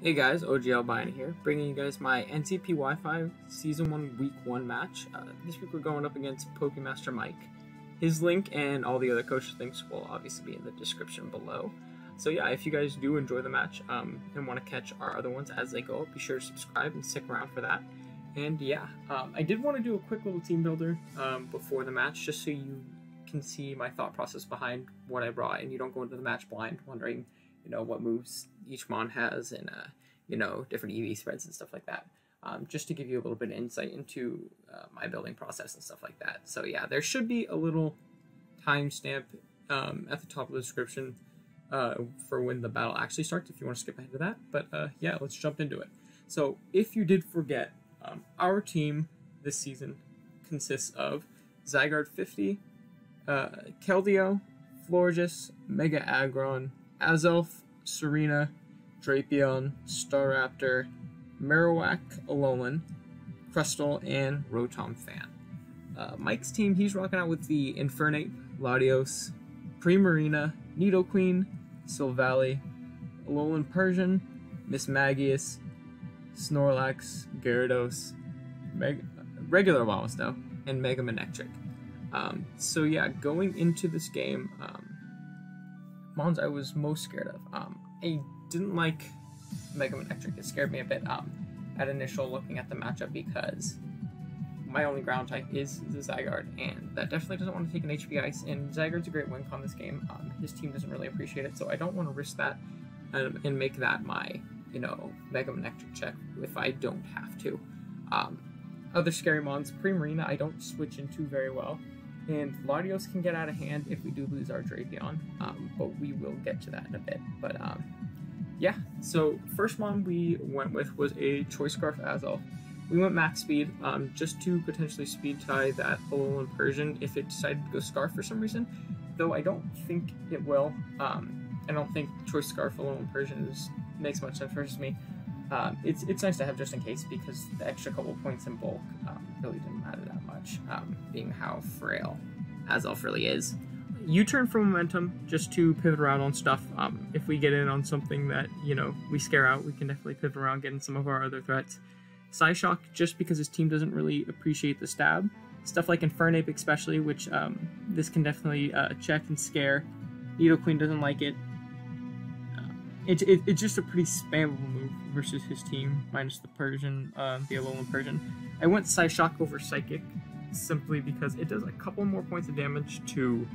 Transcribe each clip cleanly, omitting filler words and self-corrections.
Hey guys, OG Albina here, bringing you guys my NCP Wi-Fi Season 1 Week 1 match. This week we're going up against Pokemaster Mike. His link and all the other coach links will obviously be in the description below. So yeah, if you guys do enjoy the match and want to catch our other ones as they go up, be sure to subscribe and stick around for that. And yeah, I did want to do a quick little team builder before the match, just so you can see my thought process behind what I brought and you don't go into the match blind wondering what moves each mon has and different EV spreads and stuff like that, just to give you a little bit of insight into my building process and stuff like that. So yeah, there should be a little timestamp at the top of the description for when the battle actually starts if you want to skip ahead to that. But yeah, let's jump into it. So if you did forget, our team this season consists of Zygarde 50, Keldeo, Florges, Mega Aggron, Azelf, Serena, Drapion, Staraptor, Marowak, Alolan, Crustle, and Rotom Fan. Mike's team, he's rocking out with the Infernape, Latios, Primarina, Nidoqueen, Silvally, Alolan Persian, Mismagius, Snorlax, Gyarados, regular Wamasto, and Mega Manectric. So yeah, going into this game, mons I was most scared of. I didn't like Mega Manectric. It scared me a bit at initial looking at the matchup because my only ground type is the Zygarde, and that definitely doesn't want to take an HP Ice, and Zygarde's a great win con this game. His team doesn't really appreciate it, so I don't want to risk that and make that my, Mega Manectric check if I don't have to. Other scary mons, Primarina I don't switch into very well, and Latios can get out of hand if we do lose our Drapion, but we will get to that in a bit. But yeah, so first mon we went with was a Choice Scarf Azelf. We went max speed, just to potentially speed tie that Alolan Persian if it decided to go Scarf for some reason, though I don't think it will. I don't think Choice Scarf Alolan Persian makes much sense for me. It's nice to have just in case, because the extra couple points in bulk really didn't matter that much, being how frail Azelf really is. U-turn for momentum, just to pivot around on stuff. If we get in on something that, we scare out, we can definitely pivot around, get in some of our other threats. Psyshock, just because his team doesn't really appreciate the stab. Stuff like Infernape especially, which this can definitely check and scare. Nidoqueen doesn't like it. It's just a pretty spammable move versus his team, minus the Persian, the Alolan Persian. I went Psyshock over Psychic, simply because it does a couple more points of damage to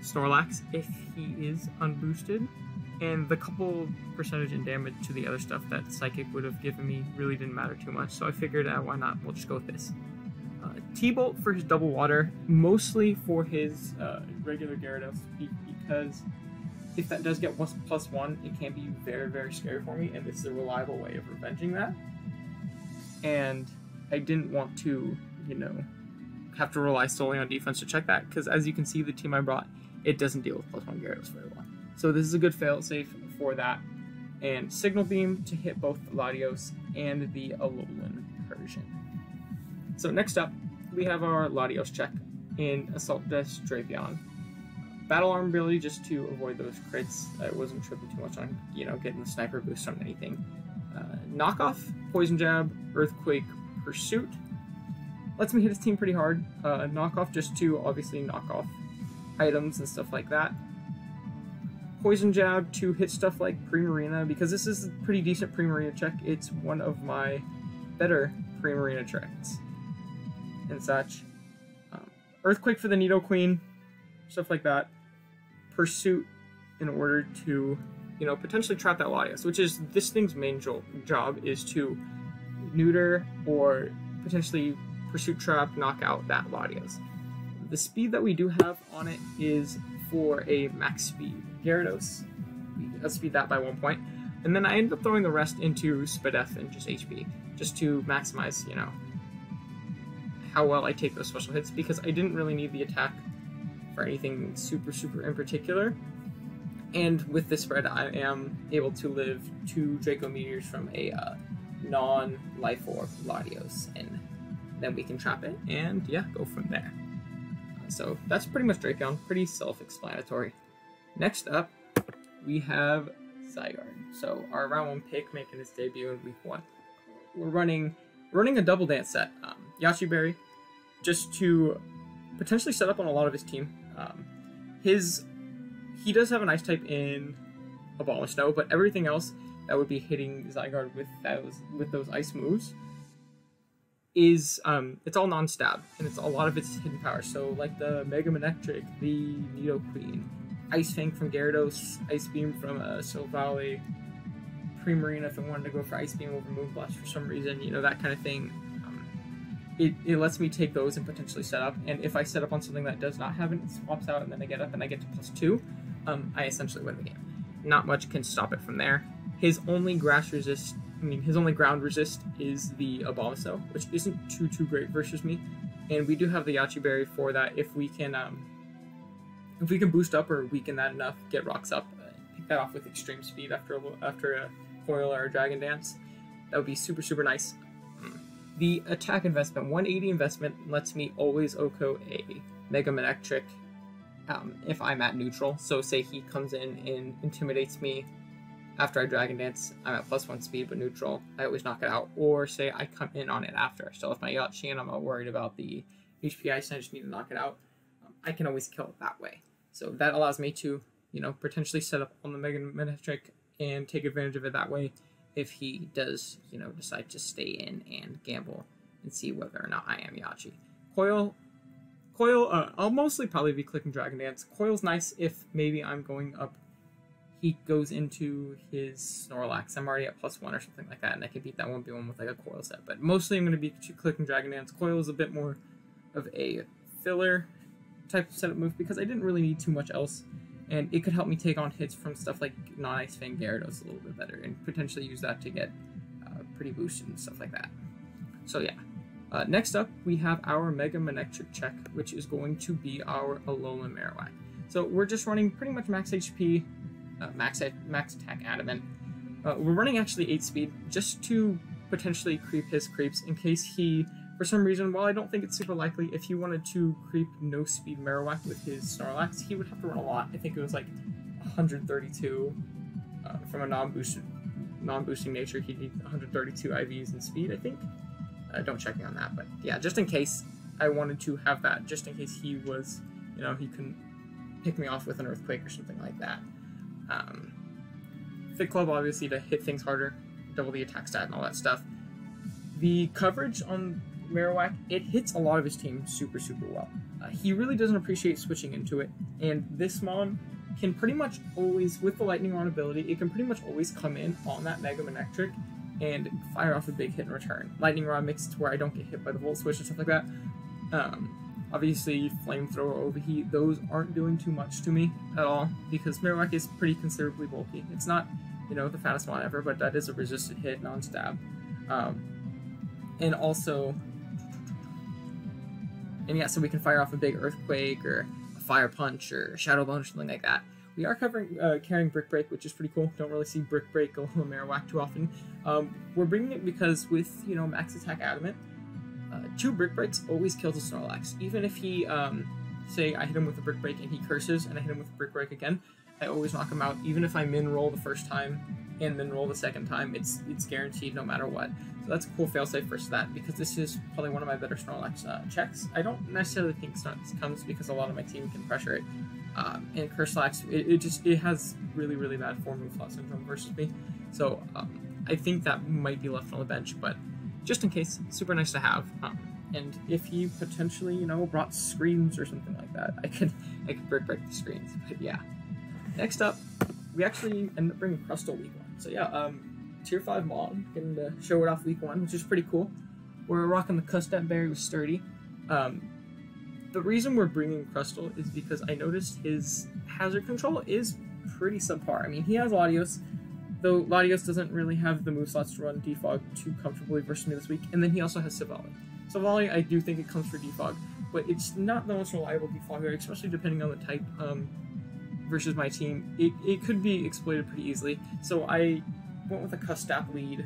Snorlax if he is unboosted, and the couple percentage in damage to the other stuff that Psychic would have given me really didn't matter too much, so I figured why not, we'll just go with this. T-Bolt for his double water, mostly for his regular Gyarados, because if that does get +1, it can be very, very scary for me, and this is a reliable way of revenging that. And I didn't want to, have to rely solely on defense to check that, because as you can see, the team I brought, it doesn't deal with +1 Gyarados very well. So this is a good failsafe for that. And Signal Beam to hit both Latios and the Alolan Persian. So next up, we have our Latios check in Assault Vest Drapion. Battle Arm ability just to avoid those crits. I wasn't tripping too much on, getting the sniper boost on anything. Knockoff, Poison Jab, Earthquake, Pursuit. Lets me hit his team pretty hard. Knockoff just to obviously knock off items and stuff like that. Poison Jab to hit stuff like Primarina, because this is a pretty decent Primarina check. It's one of my better Primarina checks and such. Earthquake for the Nidoqueen, stuff like that. Pursuit in order to, potentially trap that Latios, which is this thing's main job, is to neuter or potentially Pursuit Trap, knock out that Latios. The speed that we do have on it is for a max speed Gyarados. We speed that by 1 point. And then I ended up throwing the rest into Spadef and just HP, just to maximize, how well I take those special hits, because I didn't really need the attack for anything super in particular. And with this spread, I am able to live 2 Draco Meteors from a non-Life Orb Latios, and then we can trap it, and yeah, go from there. So that's pretty much Drapion, pretty self-explanatory. Next up, we have Zygarde. So our round 1 pick making his debut in week 1. We're running a double dance set. Yachi Berry, just to potentially set up on a lot of his team. He does have an ice type in a Ball of Snow, but everything else that would be hitting Zygarde with those ice moves is it's all non-stab, and it's a lot of its hidden power. So like the Mega Manectric, the Nidoqueen, Ice Fang from Gyarados, Ice Beam from Silvally, Primarina if I wanted to go for Ice Beam over Moonblast for some reason, you know, that kind of thing. It lets me take those and potentially set up, and if I set up on something that does not have it, it swaps out, and then I get up and I get to +2, I essentially win the game. Not much can stop it from there. His only ground resist is the Abomasnow, which isn't too great versus me, and we do have the Yachi Berry for that. If we can boost up or weaken that enough, get rocks up, pick that off with extreme speed after a Coil or a Dragon Dance, that would be super nice. The attack investment, 180 investment, lets me always OHKO a Mega Manectric if I'm at neutral. So say he comes in and intimidates me after I Dragon Dance, I'm at +1 speed but neutral, I always knock it out. Or say I come in on it after, I still have my Yachi and I'm not worried about the HP ice, I just need to knock it out. I can always kill it that way. So that allows me to, you know, potentially set up on the Mega Manectric and take advantage of it that way, if he does, you know, decide to stay in and gamble and see whether or not I am Yachi. Coil, I'll mostly probably be clicking Dragon Dance. Coil's nice if maybe I'm going up, he goes into his Snorlax, I'm already at +1 or something like that, and I can beat that 1v1 with like a Coil set. But mostly I'm going to be clicking Dragon Dance. Coil is a bit more of a filler type of setup move because I didn't really need too much else. And it could help me take on hits from stuff like non-Ice Fang Gyarados a little bit better, and potentially use that to get pretty boosted and stuff like that. So yeah. Next up, we have our Mega Manectric check, which is going to be our Alolan Marowak. So we're just running pretty much max HP, max attack Adamant. We're running actually 8 speed, just to potentially creep his creeps in case he, for some reason, while I don't think it's super likely, if he wanted to creep no speed Marowak with his Snorlax, he would have to run a lot. I think it was like 132 from a non-boosting nature. He'd need 132 IVs in speed, I think. Don't check me on that, but yeah, just in case I wanted to have that, just in case he was, you know, he couldn't pick me off with an Earthquake or something like that. Fit Club, obviously, to hit things harder, double the attack stat and all that stuff. The coverage on Marowak, it hits a lot of his team super well. He really doesn't appreciate switching into it, and this Mon can pretty much always, with the Lightning Rod ability, it can pretty much always come in on that Mega Manectric and fire off a big hit in return. Lightning Rod makes it to where I don't get hit by the Volt Switch and stuff like that. Obviously, Flamethrower, Overheat, those aren't doing too much to me at all, because Marowak is pretty considerably bulky. It's not, you know, the fattest Mon ever, but that is a resisted hit, non-stab. And also, and yeah, so we can fire off a big Earthquake or a Fire Punch or Shadow Bone or something like that. We are carrying Brick Break, which is pretty cool. Don't really see Brick Break go on Marowak too often. We're bringing it because with, you know, max attack Adamant, 2 Brick Breaks always kills a Snorlax. Even if he, say I hit him with a Brick Break and he curses and I hit him with a Brick Break again, I always knock him out. Even if I min roll the first time and then roll the second time, it's guaranteed no matter what. So that's a cool failsafe for that, because this is probably one of my better Snorlax checks. I don't necessarily think Snorlax comes because a lot of my team can pressure it. And Curslax, it has really bad 4-move slot syndrome versus me. So I think that might be left on the bench, but just in case, super nice to have. And if he potentially, you know, brought screens or something like that, I could break the screens. But yeah. Next up, we actually ended up bringing Crustle week 1. So yeah, tier 5 Mon, getting to show it off week 1, which is pretty cool. We're rocking the Custap Berry with Sturdy. The reason we're bringing Crustle is because I noticed his hazard control is pretty subpar. I mean, he has Latios, though Latios doesn't really have the moveslets to run Defog too comfortably versus me this week, and then he also has Silvally. Silvally, I do think it comes for Defog, but it's not the most reliable Defogger, especially depending on the type. Versus my team, it could be exploited pretty easily. So I went with a Custap lead,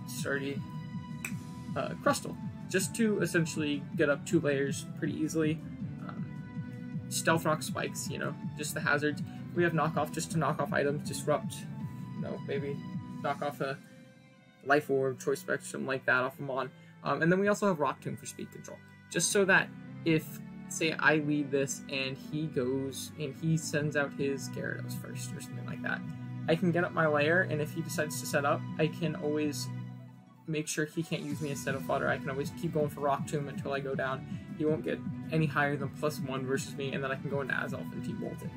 Sturdy, Crustle, just to essentially get up 2 layers pretty easily. Stealth Rock Spikes, you know, just the hazards. We have Knockoff just to knock off items, Disrupt, you know, maybe knock off a Life Orb, Choice Spec, something like that off of Mon. And then we also have Rock Tomb for speed control, just so that if, say, I lead this and he goes and he sends out his Gyarados first or something like that, I can get up my layer, and if he decides to set up, I can always make sure he can't use me instead of fodder. I can always keep going for Rock Tomb until I go down. He won't get any higher than +1 versus me, and then I can go into Azelf and T-Bolt it.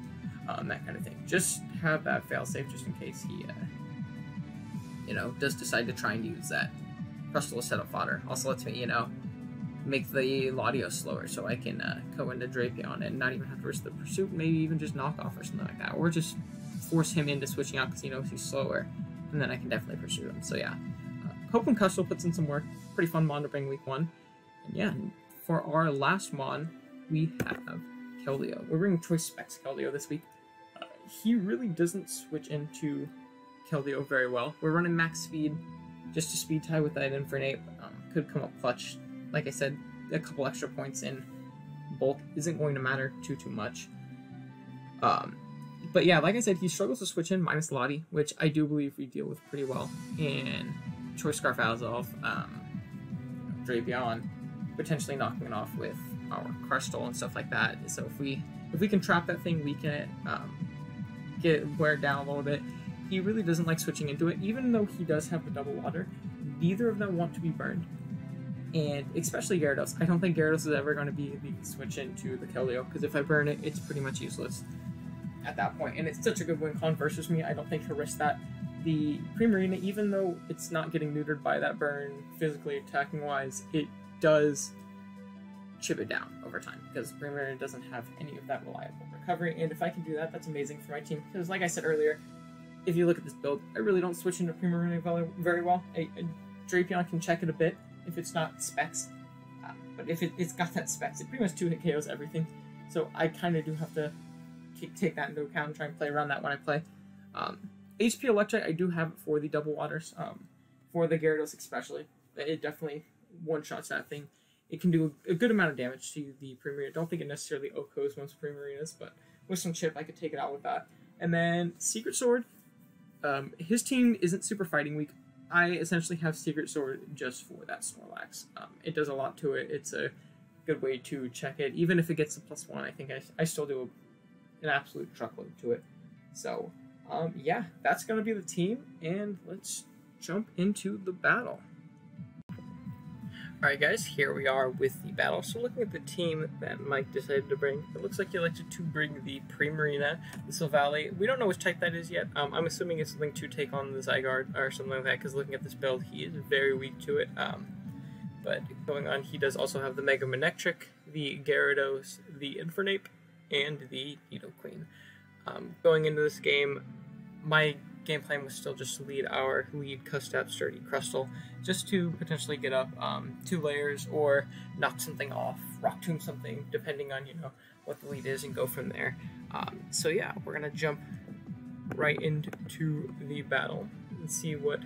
That kind of thing. Just have that failsafe just in case he, you know, does decide to try and use that Crustle to set up fodder. Also lets me, you know, make the Latios slower so I can go into Drapion and not even have to risk the pursuit, maybe even just knock off or something like that. Or just force him into switching out because he knows he's slower, and then I can definitely pursue him. So yeah, hoping Crustle puts in some work. Pretty fun Mon to bring week 1. And yeah, for our last Mon, we have Keldeo. We're bringing Choice Specs Keldeo this week. He really doesn't switch into Keldeo very well. We're running max speed, just a speed tie with that Infernape. Could come up clutch. Like I said, a couple extra points in bulk isn't going to matter too much. But yeah, like I said, he struggles to switch in minus Lottie, which I do believe we deal with pretty well in Choice Scarf Azelf, Drapion, potentially knocking it off with our Crustle and stuff like that. So if we can trap that thing, we can wear it down a little bit. He really doesn't like switching into it, even though he does have the double water. Neither of them want to be burned, and especially Gyarados. I don't think Gyarados is ever going to be the switch into the Keldeo, because if I burn it, it's pretty much useless at that point. And it's such a good win con versus me, I don't think he'll risk that. The Primarina, even though it's not getting neutered by that burn physically attacking wise, it does chip it down over time, because Primarina doesn't have any of that reliable recovery, and if I can do that, that's amazing for my team, because like I said earlier, if you look at this build, I really don't switch into Primarina very well. Drapion can check it a bit if it's not specs, but if it's got that specs, it pretty much 2-hit KOs everything, so I kind of do have to take that into account and try and play around that when I play. HP Electric, I do have it for the double waters, for the Gyarados especially. It definitely one-shots that thing. It can do a good amount of damage to the Primarina. I don't think it necessarily OHKOs most Primarinas, but with some chip, I could take it out with that. And then Secret Sword, his team isn't super fighting weak. I essentially have Secret Sword just for that Snorlax. It does a lot to it. It's a good way to check it. Even if it gets a +1, I think I still do an absolute truckload to it. So, yeah, that's going to be the team, and let's jump into the battle. Alright guys, here we are with the battle. So looking at the team that Mike decided to bring, it looks like he elected to bring the Primarina, the Silvally. We don't know which type that is yet. I'm assuming it's something to take on the Zygarde or something like that, because looking at this build, he is very weak to it. But going on, he does also have the Mega Manectric, the Gyarados, the Infernape, and the Nidoqueen. Going into this game, my game plan was still just to lead our lead Custap Sturdy Crustle, just to potentially get up 2 layers or knock something off, Rock Tomb something, depending on, you know, what the lead is, and go from there. So yeah, we're gonna jump right into the battle and see what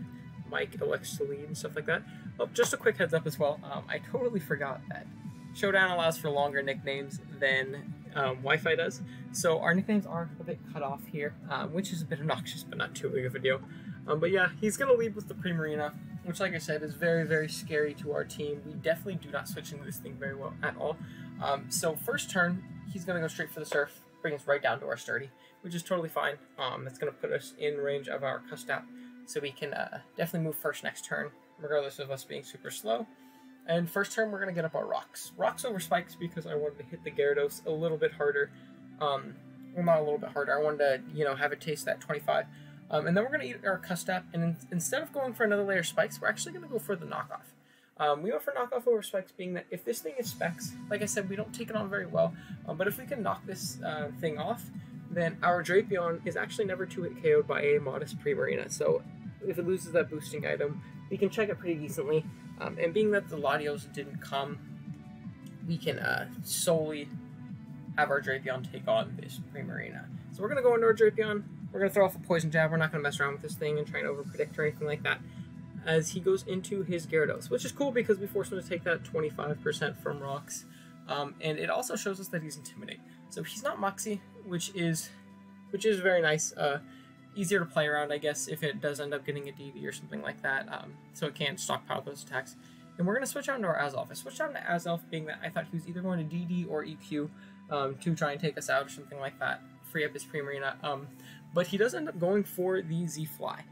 Mike elects to lead and stuff like that. Oh, just a quick heads up as well, I totally forgot that Showdown allows for longer nicknames than Wi-Fi does, so our nicknames are a bit cut off here, which is a bit obnoxious, but not too big of a deal. But yeah, he's going to lead with the Primarina, which, like I said, is very scary to our team. We definitely do not switch into this thing very well at all. So first turn, he's going to go straight for the Surf, bring us right down to our Sturdy, which is totally fine. That's going to put us in range of our Custap, so we can definitely move first next turn, regardless of us being super slow. And first turn, we're going to get up our Rocks. Rocks over Spikes because I wanted to hit the Gyarados a little bit harder. Well, not a little bit harder. I wanted to, you know, have it taste that 25. And then we're going to eat our Custap, and instead of going for another layer of Spikes, we're actually going to go for the knockoff. We go for knockoff over Spikes, being that if this thing is Specs, like I said, we don't take it on very well. But if we can knock this thing off, then our Drapion is actually never 2-hit KO'd by a modest Primarina. So if it loses that boosting item, we can check it pretty decently. And being that the Latios didn't come, we can solely have our Drapion take on this Primarina. So we're going to go into our Drapion, we're going to throw off a Poison Jab, we're not going to mess around with this thing and try and overpredict or anything like that, as he goes into his Gyarados, which is cool because we force him to take that 25% from Rocks, and it also shows us that he's Intimidate. So he's not Moxie, which is very nice. easier to play around, I guess, if it does end up getting a DD or something like that, so it can't stockpile those attacks. And we're going to switch out into our Azelf. I switched out into Azelf, being that I thought he was either going to DD or EQ to try and take us out or something like that, free up his Pre-Marina, but he does end up going for the Z-Fly.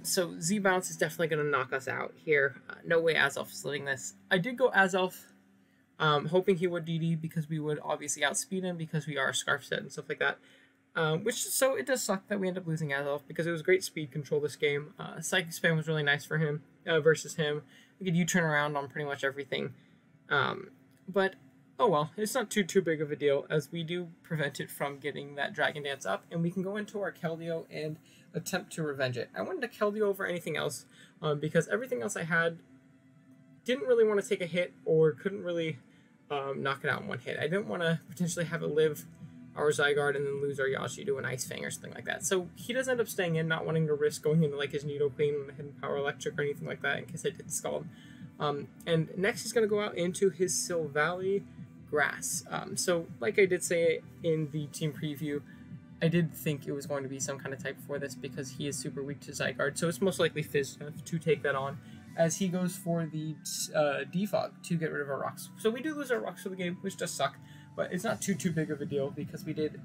So Z-Bounce is definitely going to knock us out here. No way Azelf is letting this. I did go Azelf, hoping he would DD because we would obviously outspeed him because we are a Scarf set and stuff like that. So it does suck that we end up losing Azelf because it was great speed control this game. Psychic Spam was really nice for him versus him. We could U-turn around on pretty much everything. But, oh well, it's not too big of a deal as we do prevent it from getting that Dragon Dance up, and we can go into our Keldeo and attempt to revenge it. I wanted to Keldeo over anything else because everything else I had didn't really want to take a hit or couldn't really knock it out in one hit. I didn't want to potentially have it live our Zygarde and then lose our Yashi to an Ice Fang or something like that. So he does end up staying in, not wanting to risk going into like his Nidoqueen, Hidden Power Electric, or anything like that in case I did Scald. And next he's going to go out into his Silvally Grass. So like I did say in the team preview, I did think it was going to be some kind of type for this because he is super weak to Zygarde, so it's most likely Fizz to take that on as he goes for the Defog to get rid of our rocks. So we do lose our rocks for the game, which does suck. But it's not too big of a deal because we did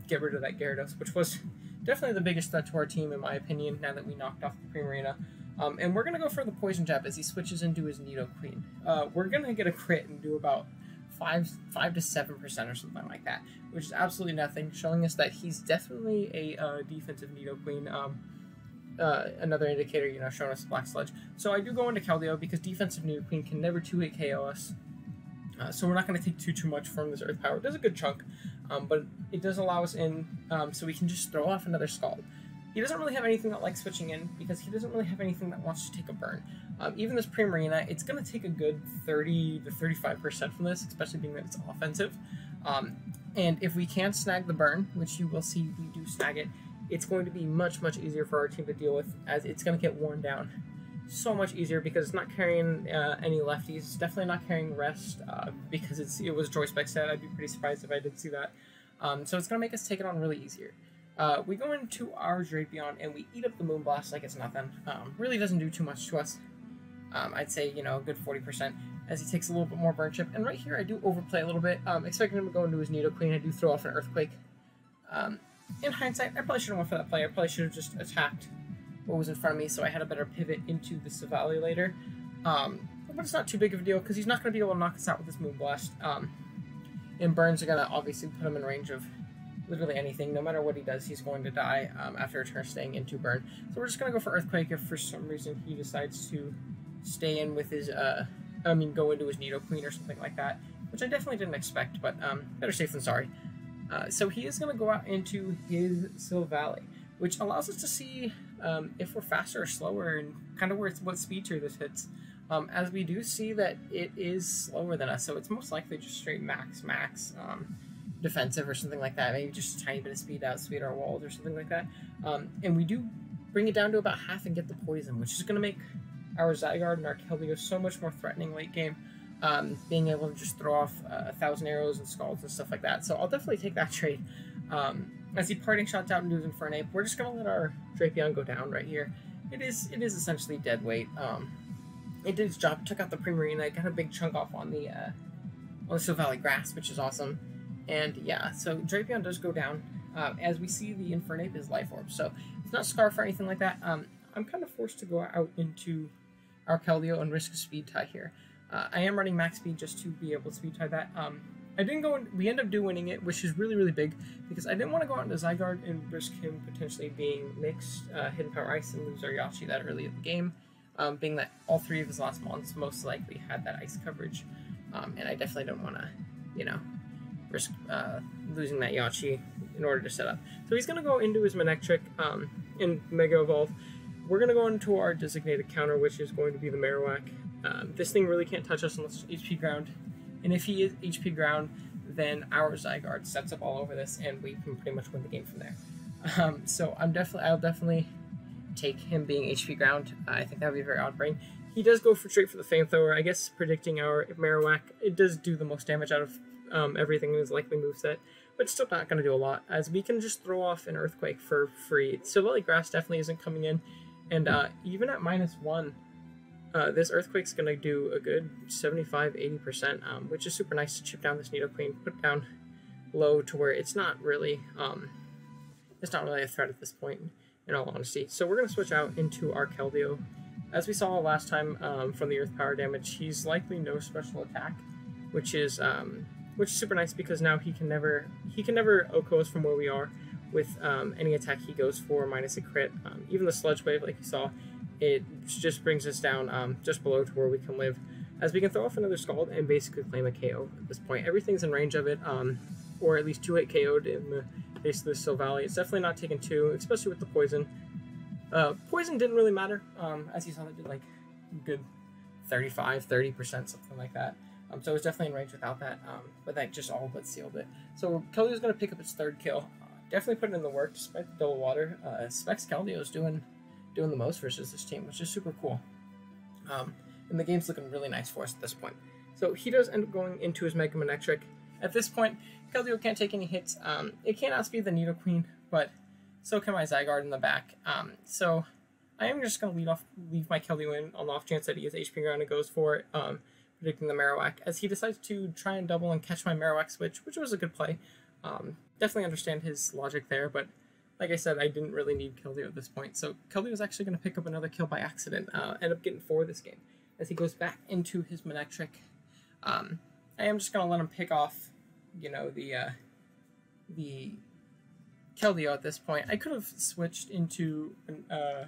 get rid of that Gyarados, which was definitely the biggest threat to our team, in my opinion, now that we knocked off the Pre-Marina. And we're going to go for the Poison Jab as he switches into his Nidoqueen. We're going to get a crit and do about 5 to 7% or something like that, which is absolutely nothing, showing us that he's definitely a defensive Nidoqueen. Another indicator, showing us Black Sludge. So I do go into Keldeo because defensive Nidoqueen can never 2-hit KO us. So we're not going to take too much from this Earth Power. It does a good chunk, but it does allow us in so we can just throw off another Scald. He doesn't really have anything that likes switching in because he doesn't really have anything that wants to take a burn. Even this Pre-Marina, it's going to take a good 30 to 35% from this, especially being that it's offensive. And if we can't snag the burn, which you will see we do snag it, it's going to be much easier for our team to deal with as it's going to get worn down. So much easier because it's not carrying any lefties. It's definitely not carrying rest because it was Joy Spec set. I'd be pretty surprised if I did see that. So it's going to make us take it on really easier. We go into our Drapion and we eat up the Moonblast like it's nothing. Really doesn't do too much to us. I'd say, a good 40% as he takes a little bit more burn chip. And right here I do overplay a little bit. Expecting him to go into his Nidoqueen. I do throw off an Earthquake. In hindsight, I probably should have went for that play. I probably should have just attacked what was in front of me, so I had a better pivot into the Silvally later. But it's not too big of a deal, because he's not going to be able to knock us out with this Moonblast. And burns are going to obviously put him in range of literally anything. No matter what he does, he's going to die after a turn staying into burn. So we're just going to go for Earthquake if for some reason he decides to stay in with his, go into his Nidoqueen or something like that, which I definitely didn't expect, but better safe than sorry. So he is going to go out into his Silvally, which allows us to see if we're faster or slower and kind of what speed tier this hits. As we do see that it is slower than us, so it's most likely just straight max defensive or something like that. Maybe just a tiny bit of speed outspeed our walls or something like that. And we do bring it down to about half and get the poison, which is going to make our Zygarde and our Keldeo so much more threatening late game. Being able to just throw off 1,000 arrows and Scalds and stuff like that. So I'll definitely take that trade. As he parting shots out into his Infernape, we're just going to let our Drapion go down right here. It is essentially dead weight. It did its job. It took out the Pre-Marina. Got a big chunk off on the Silvally Grass, which is awesome. And yeah, so Drapion does go down. As we see, the Infernape is Life Orb. So it's not Scarf or anything like that. I'm kind of forced to go out into our Keldeo and risk a speed tie here. I am running max speed just to be able to speed tie that. I didn't go in, we end up winning it, which is really big, because I didn't want to go out into Zygarde and risk him potentially being mixed, Hidden Power Ice, and lose our Yachi that early in the game, being that all 3 of his last mons most likely had that ice coverage, and I definitely don't want to, risk losing that Yachi in order to set up. So he's going to go into his Manectric in Mega Evolve. We're going to go into our designated counter, which is going to be the Marowak. This thing really can't touch us unless it's HP ground. And if he is HP ground, then our Zygarde sets up all over this, and we can pretty much win the game from there. So I'll definitely take him being HP ground. I think that would be a very odd brain. He does go straight for the Flamethrower. I guess predicting our Marowak, it does do the most damage out of everything in his likely moveset. but still not going to do a lot, as we can just throw off an Earthquake for free. Silvally Grass definitely isn't coming in, and even at -1, this Earthquake's going to do a good 75-80%, which is super nice to chip down this Nidoqueen, put it down low to where it's not really a threat at this point, in all honesty. So we're going to switch out into our Keldeo. As we saw last time from the Earth Power damage, he's likely no special attack, which is super nice because now he can never OHKO us from where we are with any attack he goes for minus a crit. Even the Sludge Wave, like you saw, it just brings us down just below to where we can live, as we can throw off another Scald and basically claim a KO at this point. Everything's in range of it, or at least 2-hit KO'd in the case of the Silvally. It's definitely not taking 2, especially with the Poison. Poison didn't really matter, as you saw, that did like good 35-30%, something like that. So it was definitely in range without that, but that just all but sealed it. So Keldeo's going to pick up its 3rd kill. Definitely putting in the work despite the double water. Specs Keldeo's doing the most versus this team, which is super cool. And the game's looking really nice for us at this point. So he does end up going into his Mega Manectric. At this point, Keldeo can't take any hits. It can't outspeed the Nidoqueen, but so can my Zygarde in the back. So I am just going to leave my Keldeo in on the off chance that he has HP ground and goes for it, predicting the Marowak, as he decides to try and double and catch my Marowak switch, which was a good play. Definitely understand his logic there, but like I said, I didn't really need Keldeo at this point. So Keldeo is actually going to pick up another kill by accident, end up getting 4 this game, as he goes back into his Manectric. I am just going to let him pick off, you know, the Keldeo at this point. I could have switched into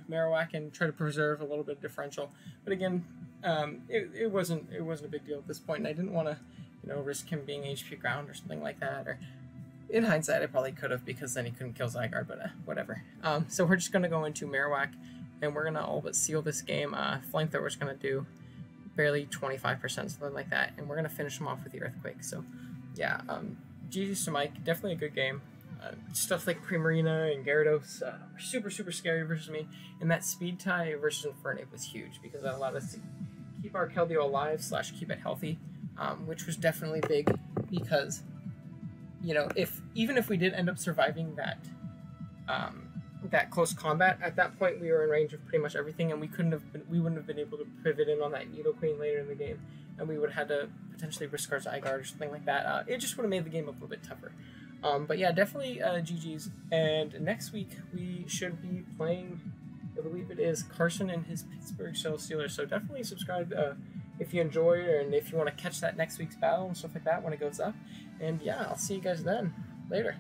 Marowak and tried to preserve a little bit of differential, but again, it wasn't a big deal at this point, and I didn't want to, you know, risk him being HP ground or something like that. Or in hindsight, I probably could have, because then he couldn't kill Zygarde, but whatever. So we're just gonna go into Marowak, and we're gonna all but seal this game. Flamethrower's gonna do barely 25%, something like that, and we're gonna finish him off with the Earthquake. So yeah, GG's to Mike. Definitely a good game. Stuff like Primarina and Gyarados are super scary versus me, and that speed tie versus Infernape was huge because that allowed us to keep our Keldeo alive / keep it healthy, which was definitely big, because, you know, even if we did end up surviving that that close combat, at that point we were in range of pretty much everything, and we wouldn't have been able to pivot in on that Nidoqueen later in the game, and we would have had to potentially risk our Zygarde or something like that. It just would have made the game a little bit tougher. But yeah, definitely GG's. And next week we should be playing, I believe it is Carson and his Pittsburgh Shell Steelers. So definitely subscribe if you enjoy it, and if you want to catch that next week's battle and stuff like that when it goes up. And yeah, I'll see you guys then. Later.